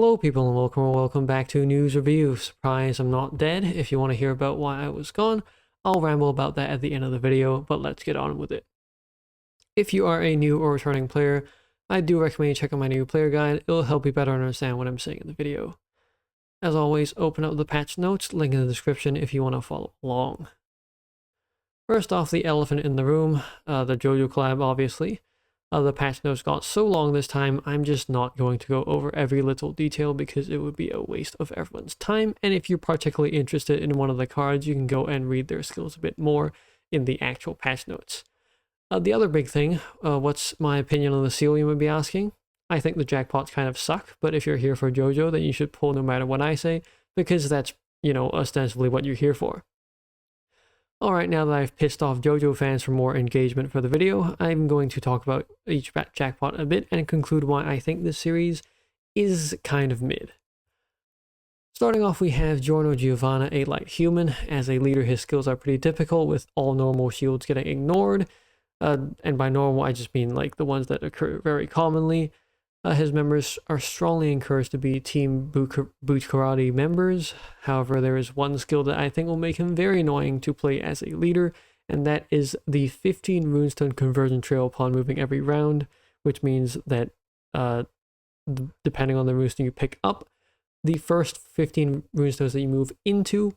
Hello people and welcome back to News Review. Surprise, I'm not dead. If you want to hear about why I was gone, I'll ramble about that at the end of the video, but let's get on with it. If you are a new or returning player, I do recommend you check out my new player guide. It'll help you better understand what I'm saying in the video. As always, open up the patch notes, link in the description if you want to follow along. First off, the elephant in the room, the Jojo collab obviously. The patch notes got so long this time, I'm just not going to go over every little detail because it would be a waste of everyone's time, and if you're particularly interested in one of the cards, you can go and read their skills a bit more in the actual patch notes. The other big thing, what's my opinion on the seal, you might be asking? I think the jackpots kind of suck, but if you're here for Jojo, then you should pull no matter what I say, because that's, ostensibly what you're here for. Alright, now that I've pissed off Jojo fans for more engagement for the video, I'm going to talk about each jackpot a bit and conclude why I think this series is kind of mid. Starting off, we have Giorno Giovanna, a light human. As a leader, his skills are pretty typical, with all normal shields getting ignored. And by normal, I just mean like the ones that occur very commonly. His members are strongly encouraged to be Team Boot Karate members. However, there is one skill that I think will make him very annoying to play as a leader, and that is the 15 runestone conversion trail upon moving every round, which means that depending on the runestone you pick up, the first 15 runestones that you move into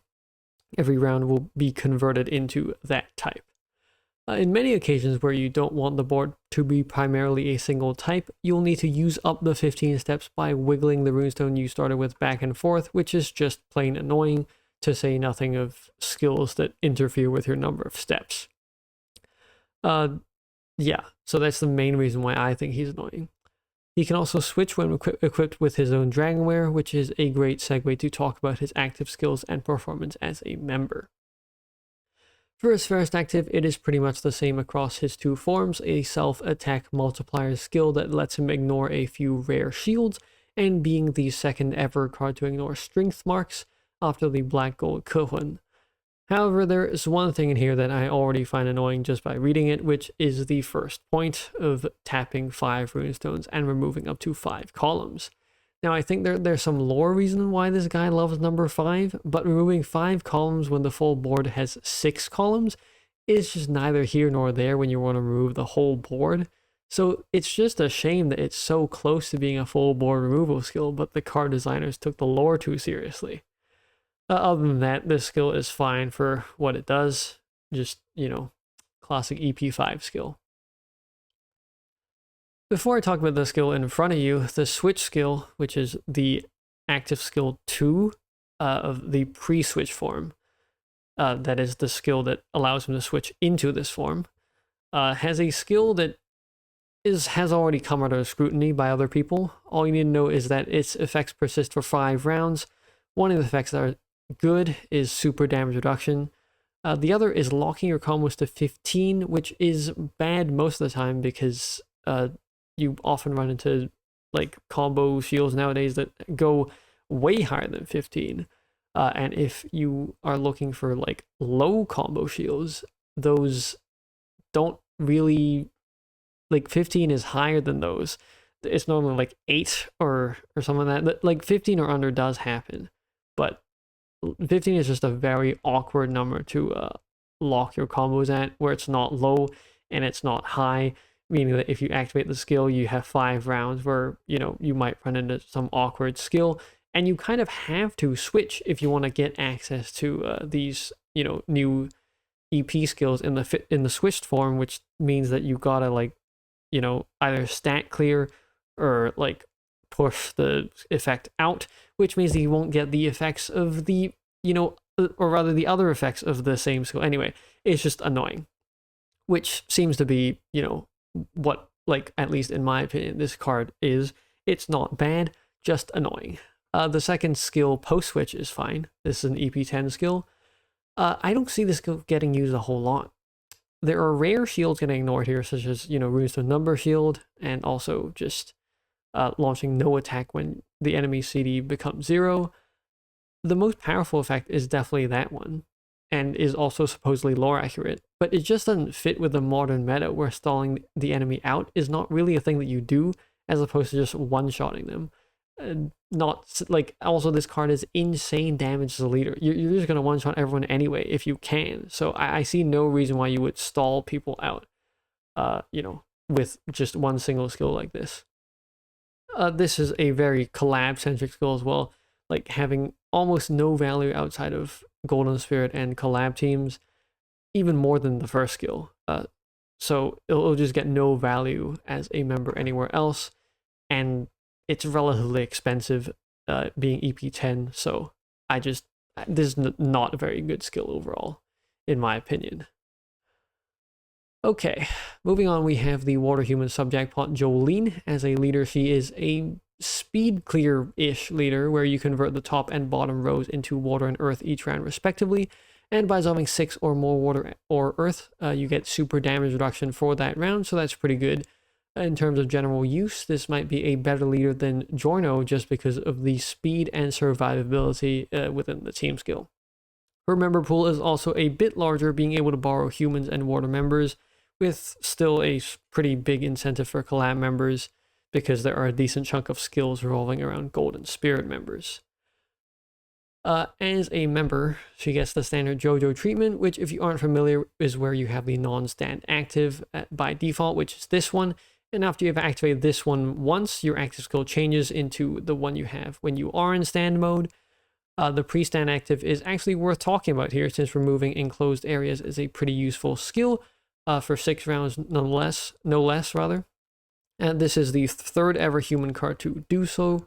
every round will be converted into that type. In many occasions where you don't want the board to be primarily a single type, you'll need to use up the 15 steps by wiggling the runestone you started with back and forth, which is just plain annoying, to say nothing of skills that interfere with your number of steps. Yeah, so that's the main reason why I think he's annoying. He can also switch when equipped with his own Dragonware, which is a great segue to talk about his active skills and performance as a member. For his first active, it is pretty much the same across his two forms, a self-attack multiplier skill that lets him ignore a few rare shields, and being the second ever card to ignore strength marks after the black gold Cujoh. However, there is one thing in here that I already find annoying just by reading it, which is the first point of tapping 5 runestones and removing up to 5 columns. Now, I think there's some lore reason why this guy loves number 5, but removing 5 columns when the full board has 6 columns is just neither here nor there when you want to remove the whole board. So it's just a shame that it's so close to being a full board removal skill, but the card designers took the lore too seriously. Other than that, this skill is fine for what it does. Just, classic EP5 skill. Before I talk about the skill in front of you, the switch skill, which is the active skill 2 of the pre-switch form, that is the skill that allows him to switch into this form, has a skill that has already come under scrutiny by other people. All you need to know is that its effects persist for 5 rounds. One of the effects that are good is super damage reduction. The other is locking your combos to 15, which is bad most of the time because you often run into like combo shields nowadays that go way higher than 15. And if you are looking for like low combo shields, those don't really, like 15 is higher than those. It's normally like 8 or something like that. Like 15 or under does happen, but 15 is just a very awkward number to lock your combos at, where it's not low and it's not high. Meaning that if you activate the skill, you have 5 rounds where, you might run into some awkward skill, and you kind of have to switch if you want to get access to these, new EP skills in the switched form, which means that you gotta like, either stat clear or like push the effect out, which means that you won't get the effects of the, or rather the other effects of the same skill. Anyway, it's just annoying, which seems to be, what, like, at least in my opinion, this card is. It's not bad, just annoying. The second skill, post switch, is fine. This is an EP10 skill. I don't see this skill getting used a whole lot. There are rare shields getting ignored here, such as, runestone number shield, and also just launching no attack when the enemy CD becomes 0. The most powerful effect is definitely that one, and is also supposedly lore accurate, but it just doesn't fit with the modern meta where stalling the enemy out is not really a thing that you do, as opposed to just one-shotting them. Not like, also this card is insane damage as a leader. You're just gonna one shot everyone anyway if you can. So I see no reason why you would stall people out, you know, with just one single skill like this. This is a very collab centric skill as well, like having almost no value outside of Golden Spirit and collab teams, even more than the first skill. So it'll just get no value as a member anywhere else, and it's relatively expensive, being EP10. So this is not a very good skill overall, in my opinion. Okay, moving on, we have the Water Human Subjackpot Jolyne. As a leader, she is a speed clear-ish leader where you convert the top and bottom rows into water and earth each round respectively, and by zombing 6 or more water or earth, you get super damage reduction for that round, so that's pretty good. In terms of general use, this might be a better leader than Giorno just because of the speed and survivability within the team skill. Her member pool is also a bit larger, being able to borrow humans and water members, with still a pretty big incentive for collab members because there are a decent chunk of skills revolving around Golden Spirit members. As a member, she gets the standard Jojo treatment, which, if you aren't familiar, is where you have the non-stand active by default, which is this one. And after you've activated this one once, your active skill changes into the one you have when you are in stand mode. The pre-stand active is actually worth talking about here, since removing enclosed areas is a pretty useful skill for 6 rounds, no less. And this is the third ever human card to do so.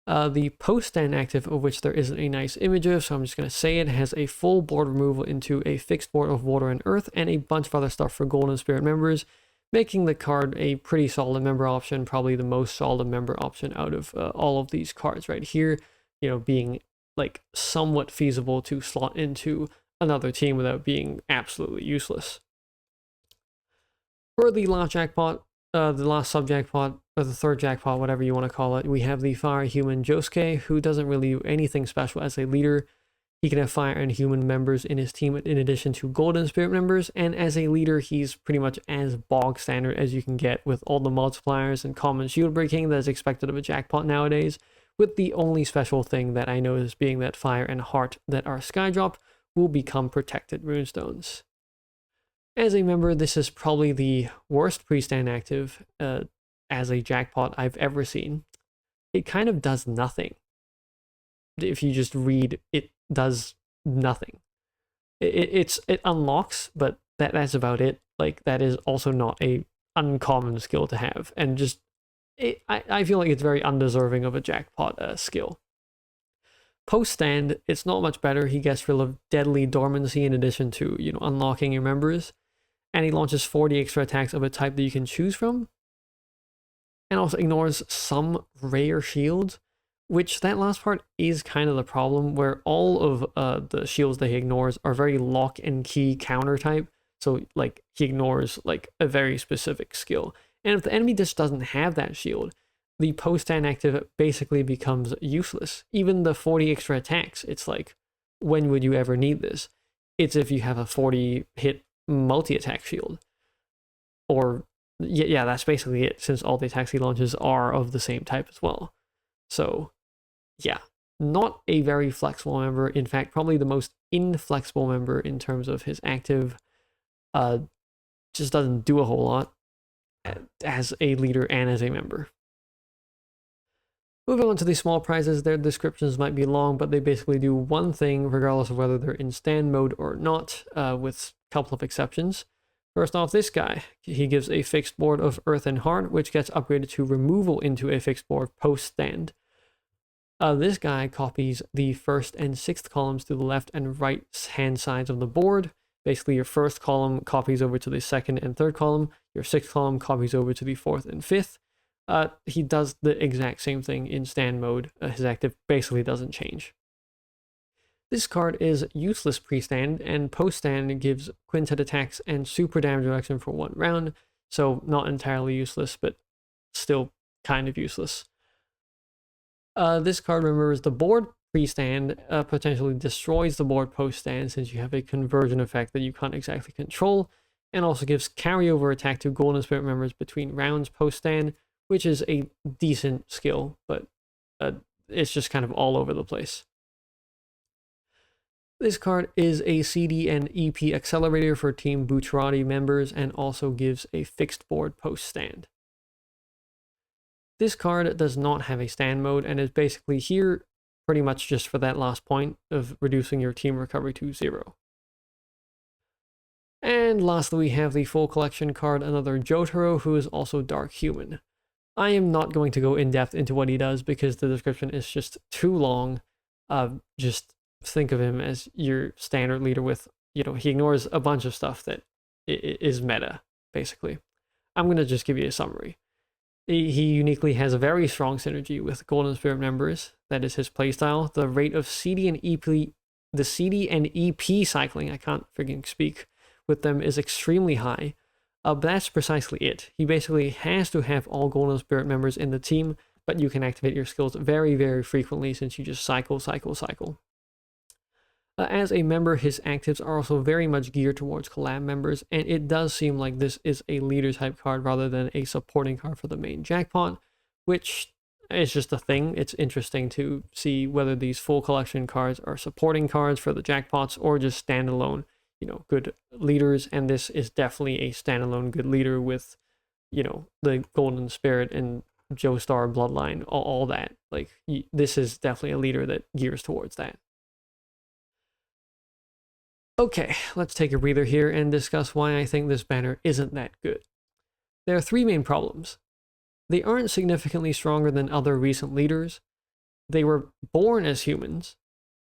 The post-stand active, of which there isn't a nice image of, so I'm just going to say it, has a full board removal into a fixed board of water and earth, and a bunch of other stuff for Golden Spirit members, making the card a pretty solid member option, probably the most solid member option out of all of these cards right here, you know, being like somewhat feasible to slot into another team without being absolutely useless. For the last jackpot, the last sub-jackpot, or the third jackpot, whatever you want to call it, we have the Fire Human Josuke, who doesn't really do anything special as a leader. He can have fire and human members in his team in addition to Golden Spirit members, and as a leader, he's pretty much as bog standard as you can get with all the multipliers and common shield breaking that is expected of a jackpot nowadays, with the only special thing that I notice being that fire and heart that are skydrop will become protected runestones. As a member, this is probably the worst pre-stand active as a jackpot I've ever seen. It kind of does nothing. If you just read, it does nothing. It unlocks, but that's about it. Like, that is also not a uncommon skill to have, and just I feel like it's very undeserving of a jackpot skill. Post-stand, it's not much better. He gets rid of Deadly Dormancy in addition to, you know, unlocking your members. And he launches 40 extra attacks of a type that you can choose from. And also ignores some rare shields, which that last part is kind of the problem, where all of the shields that he ignores are very lock and key counter type. So, like, he ignores, like, a very specific skill. And if the enemy just doesn't have that shield, the post-stand active basically becomes useless. Even the 40 extra attacks, it's like, when would you ever need this? It's if you have a 40 hit multi-attack shield. Or, yeah, that's basically it, since all the attacks he launches are of the same type as well. So, yeah, not a very flexible member. In fact, probably the most inflexible member in terms of his active. Just doesn't do a whole lot as a leader and as a member. Moving on to the small prizes, their descriptions might be long, but they basically do one thing regardless of whether they're in stand mode or not, with a couple of exceptions. First off, this guy, he gives a fixed board of earth and heart, which gets upgraded to removal into a fixed board post-stand. This guy copies the first and sixth columns to the left and right hand sides of the board. Basically, your first column copies over to the second and third column. Your sixth column copies over to the fourth and fifth. He does the exact same thing in stand mode. His active basically doesn't change. This card is useless pre-stand, and post-stand gives quintet attacks and super damage reduction for 1 round, so not entirely useless, but still kind of useless. This card remembers the board pre-stand, potentially destroys the board post-stand since you have a conversion effect that you can't exactly control, and also gives carryover attack to Golden Spirit members between rounds post-stand, which is a decent skill, but it's just kind of all over the place. This card is a CD and EP accelerator for Team Bucciarati members and also gives a fixed board post stand. This card does not have a stand mode and is basically here pretty much just for that last point of reducing your team recovery to 0. And lastly, we have the full collection card, another Jotaro, who is also Dark Human. I am not going to go in depth into what he does because the description is just too long. Just think of him as your standard leader with, you know, he ignores a bunch of stuff that is meta, basically. I'm going to just give you a summary. He uniquely has a very strong synergy with Golden Spirit members. That is his playstyle. The rate of CD and EP cycling, I can't freaking speak, with them is extremely high. But that's precisely it. He basically has to have all Golden Spirit members in the team, but you can activate your skills very, very frequently since you just cycle. As a member, his actives are also very much geared towards collab members, and it does seem like this is a leader type card rather than a supporting card for the main jackpot, which is just a thing. It's interesting to see whether these full collection cards are supporting cards for the jackpots or just standalone, you know, good leaders, and this is definitely a standalone good leader with, you know, the Golden Spirit and Joestar bloodline, all that. Like, this is definitely a leader that gears towards that. Okay, let's take a breather here and discuss why I think this banner isn't that good. There are 3 main problems. They aren't significantly stronger than other recent leaders, they were born as humans,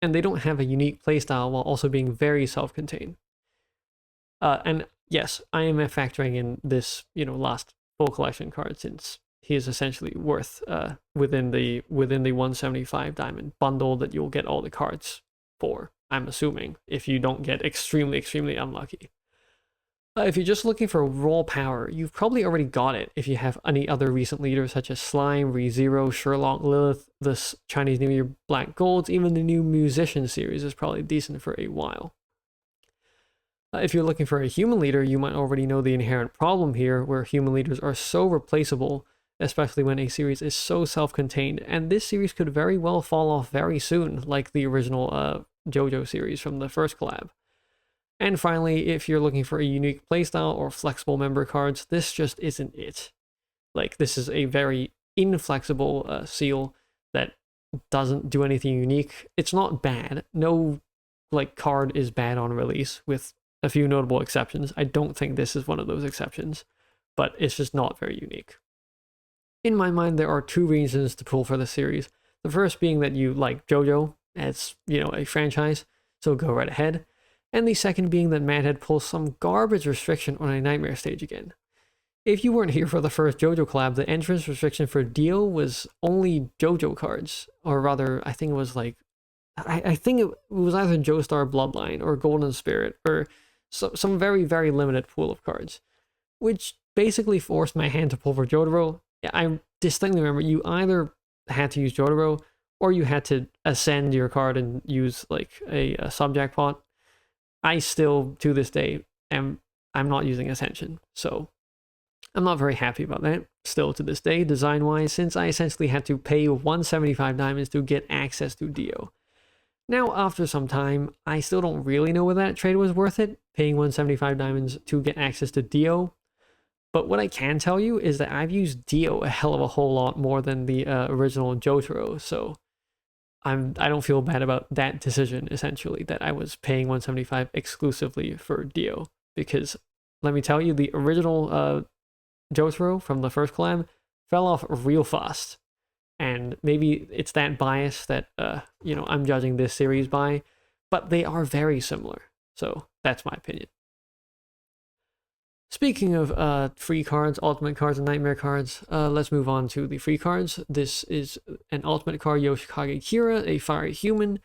and they don't have a unique playstyle while also being very self-contained. And yes, I am factoring in this, you know, last full collection card since he is essentially worth within the 175 diamond bundle that you'll get all the cards for, I'm assuming, if you don't get extremely unlucky. If you're just looking for raw power, you've probably already got it if you have any other recent leaders such as Slime, ReZero, Sherlock, Lilith, the Chinese New Year Black Golds, even the new Musician series is probably decent for a while. If you're looking for a human leader, you might already know the inherent problem here, where human leaders are so replaceable, especially when a series is so self-contained, and this series could very well fall off very soon, like the original Jojo series from the first collab. And finally, if you're looking for a unique playstyle or flexible member cards, this just isn't it. Like, this is a very inflexible seal that doesn't do anything unique. It's not bad. No, like, card is bad on release, with a few notable exceptions. I don't think this is one of those exceptions, but it's just not very unique. In my mind, there are 2 reasons to pull for the series. The first being that you like Jojo as, you know, a franchise, so go right ahead. And the second being that Madhead pulls some garbage restriction on a Nightmare stage again. If you weren't here for the first Jojo collab, the entrance restriction for Dio was only Jojo cards, or rather, I think it was like, I think it was either Joestar Bloodline or Golden Spirit, or some very, very limited pool of cards, which basically forced my hand to pull for Jotaro. I distinctly remember you either had to use Jotaro, or you had to ascend your card and use like a sub-jackpot. I still, to this day, I'm not using Ascension, so I'm not very happy about that, still to this day, design-wise, since I essentially had to pay 175 diamonds to get access to Dio. Now, after some time, I still don't really know whether that trade was worth it, paying 175 diamonds to get access to Dio, but what I can tell you is that I've used Dio a hell of a whole lot more than the original Jotaro, so I don't feel bad about that decision, essentially, that I was paying 175 exclusively for Dio, because let me tell you, the original Jotaro from the first collab fell off real fast, and maybe it's that bias that you know, I'm judging this series by, but they are very similar, so that's my opinion. Speaking of free cards, ultimate cards, and nightmare cards, let's move on to the free cards. This is an ultimate card, Yoshikage Kira, a fiery human.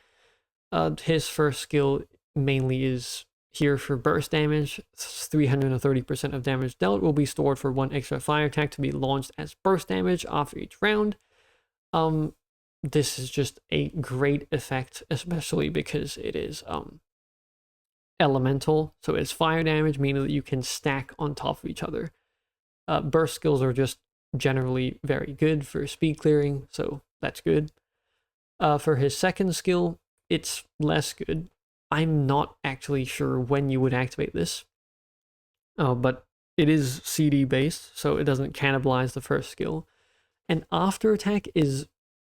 His first skill mainly is here for burst damage. 330% of damage dealt will be stored for 1 extra fire attack to be launched as burst damage after each round. This is just a great effect, especially because it is elemental, so it's fire damage, meaning that you can stack on top of each other. Burst skills are just generally very good for speed clearing, so that's good. For his second skill, it's less good. I'm not actually sure when you would activate this, but it is CD based, so it doesn't cannibalize the first skill. And after attack is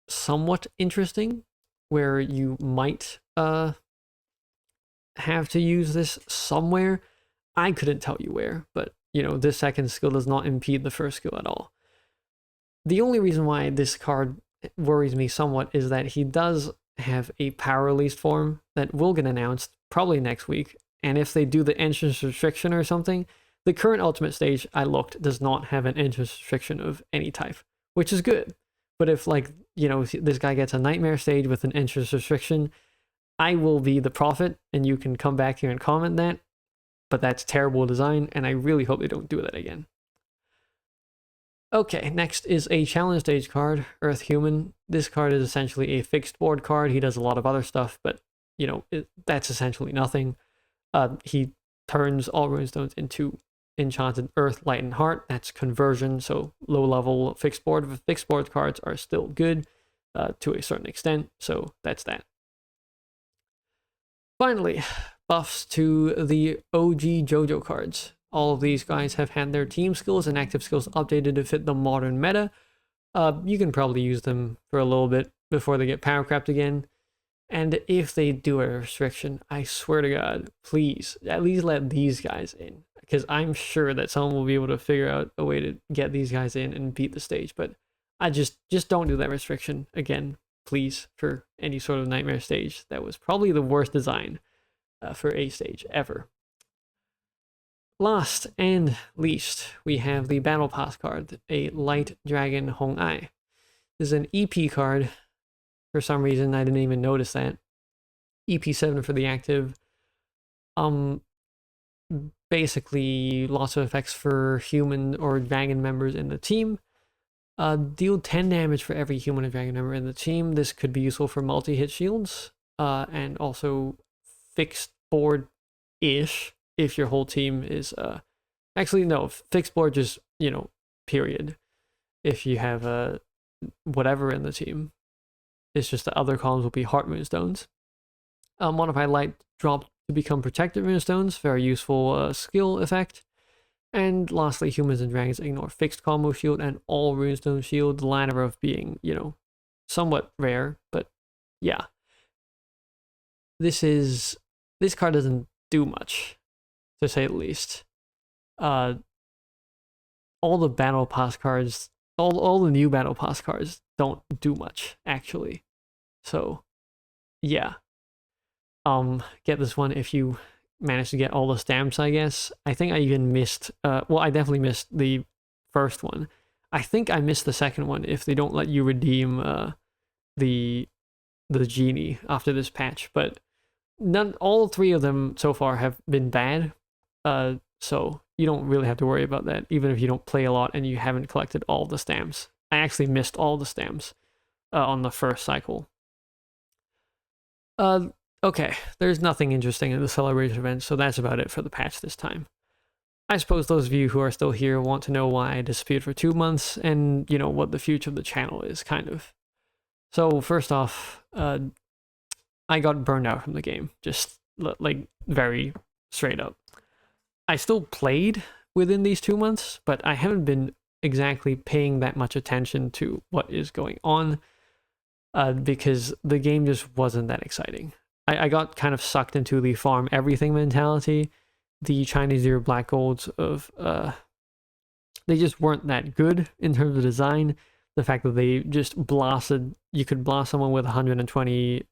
somewhat interesting, where you might have to use this somewhere. I couldn't tell you where, but this second skill does not impede the first skill at all. The only reason why this card worries me somewhat is that he does have a power released form that will get announced probably next week, and if they do the entrance restriction or something, the current ultimate stage I looked does not have an entrance restriction of any type, which is good. But if this guy gets a nightmare stage with an entrance restriction, I will be the prophet, and you can come back here and comment that, but that's terrible design, and I really hope they don't do that again. Okay, next is a challenge stage card, Earth Human. This card is essentially a fixed board card. He does a lot of other stuff, but that's essentially nothing. He turns all runestones into enchanted Earth, Light, and Heart. That's conversion, so low level fixed board. But fixed board cards are still good to a certain extent, so that's that. Finally, buffs to the OG Jojo cards. All of these guys have had their team skills and active skills updated to fit the modern meta. You can probably use them for a little bit before they get power crapped again. And if they do a restriction, I swear to God, please, at least let these guys in. Because I'm sure that someone will be able to figure out a way to get these guys in and beat the stage. But I just don't do that restriction again, please, for any sort of nightmare stage. That was probably the worst design for a stage ever. Last and least, we have the Battle Pass card, a Light Dragon Hong Ai. This is an EP card. For some reason, I didn't even notice that. EP7 for the active. Basically, lots of effects for human or dragon members in the team. Deal 10 damage for every human or dragon member in the team. This could be useful for multi-hit shields, and also fixed board-ish. If your whole team is actually no, fixed board, just period. If you have whatever in the team, it's just the other columns will be heart moonstones. Modify light drop to become protected moonstones, very useful skill effect. And lastly, humans and dragons ignore fixed combo shield and all runestone shield, the latter of being somewhat rare, but yeah. This card doesn't do much, to say the least. All the battle pass cards, all the new battle pass cards don't do much, actually. So yeah. Get this one if you manage to get all the stamps, I guess. I think I even missed well, I definitely missed the first one. I think I missed the second one if they don't let you redeem the genie after this patch, but all three of them so far have been bad. So you don't really have to worry about that, even if you don't play a lot and you haven't collected all the stamps. I actually missed all the stamps on the first cycle. Okay, there's nothing interesting in the celebration event, so that's about it for the patch this time. I suppose those of you who are still here want to know why I disappeared for 2 months and, what the future of the channel is, kind of. So, first off, I got burned out from the game, just, very straight up. I still played within these 2 months, but I haven't been exactly paying that much attention to what is going on, because the game just wasn't that exciting. I got kind of sucked into the farm everything mentality. The Chinese Zero Black Golds of, they just weren't that good in terms of design. The fact that they just blasted, you could blast someone with 120,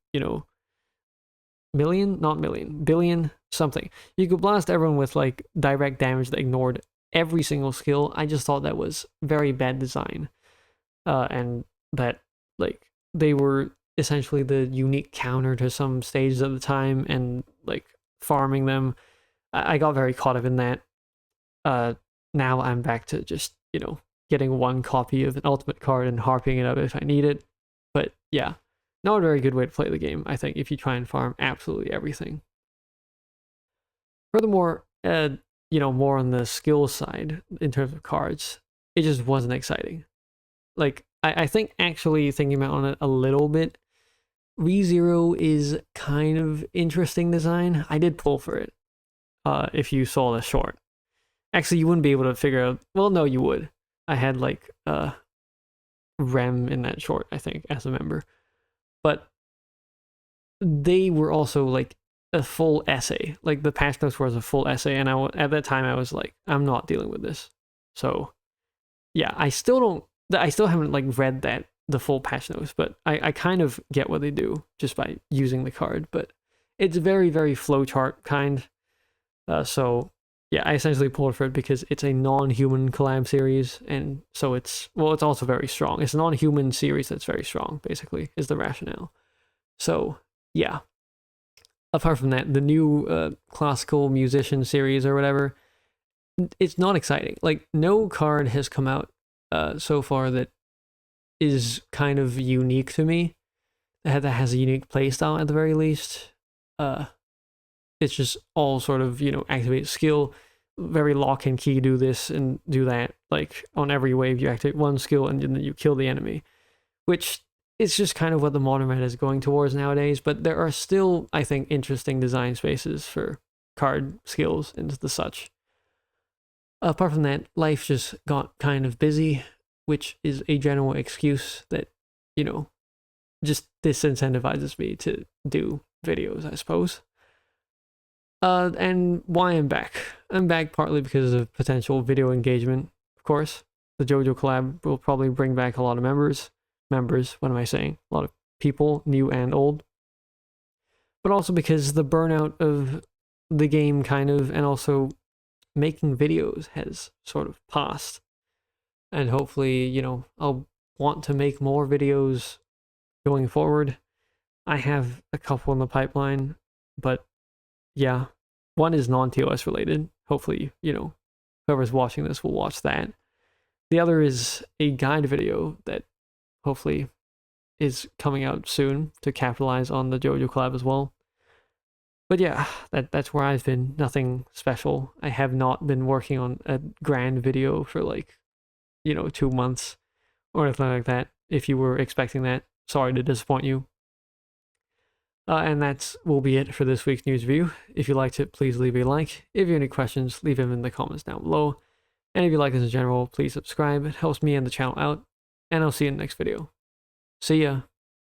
billion, something. You could blast everyone with direct damage that ignored every single skill. I just thought that was very bad design. And that, they were essentially the unique counter to some stages at the time, and farming them. I got very caught up in that. Now I'm back to just, getting one copy of an ultimate card and harping it up if I need it. But yeah, not a very good way to play the game, I think, if you try and farm absolutely everything. Furthermore, more on the skill side in terms of cards, it just wasn't exciting. I think actually thinking about on it a little bit, ReZero is kind of interesting design. I did pull for it. If you saw the short, actually you wouldn't be able to figure out. Well, no, you would. I had like Rem in that short, I think, as a member, but they were also like a full essay. Like the patch notes was a full essay, and at that time I was like, I'm not dealing with this. So yeah, I still haven't like read the full patch notes, but I kind of get what they do just by using the card. But it's very, very flowchart kind. So yeah, I essentially pulled for it because it's a non-human collab series, and so it's also very strong. It's a non-human series that's very strong, basically, is the rationale. So yeah. Apart from that, the new classical musician series or whatever, it's not exciting. Like, no card has come out so far that is kind of unique to me, that has a unique playstyle at the very least. It's just all sort of, activate skill, very lock and key, do this and do that. Like, on every wave, you activate one skill and then you kill the enemy, which it's just kind of what the modern meta is going towards nowadays, but there are still, I think, interesting design spaces for card skills and the such. Apart from that, life just got kind of busy, which is a general excuse that, just disincentivizes me to do videos, I suppose. And why I'm back. I'm back partly because of potential video engagement, of course. The Jojo collab will probably bring back a lot of members, what am I saying? A lot of people, new and old. But also because the burnout of the game kind of, and also making videos has sort of passed. And hopefully, I'll want to make more videos going forward. I have a couple in the pipeline, but yeah, one is non-TOS related. Hopefully, whoever's watching this will watch that. The other is a guide video that hopefully is coming out soon to capitalize on the Jojo collab as well. But yeah, that's where I've been. Nothing special. I have not been working on a grand video for 2 months or anything like that. If you were expecting that, sorry to disappoint you. And that will be it for this week's news review. If you liked it, please leave a like. If you have any questions, leave them in the comments down below. And if you like this in general, please subscribe. It helps me and the channel out. And I'll see you in the next video. See ya.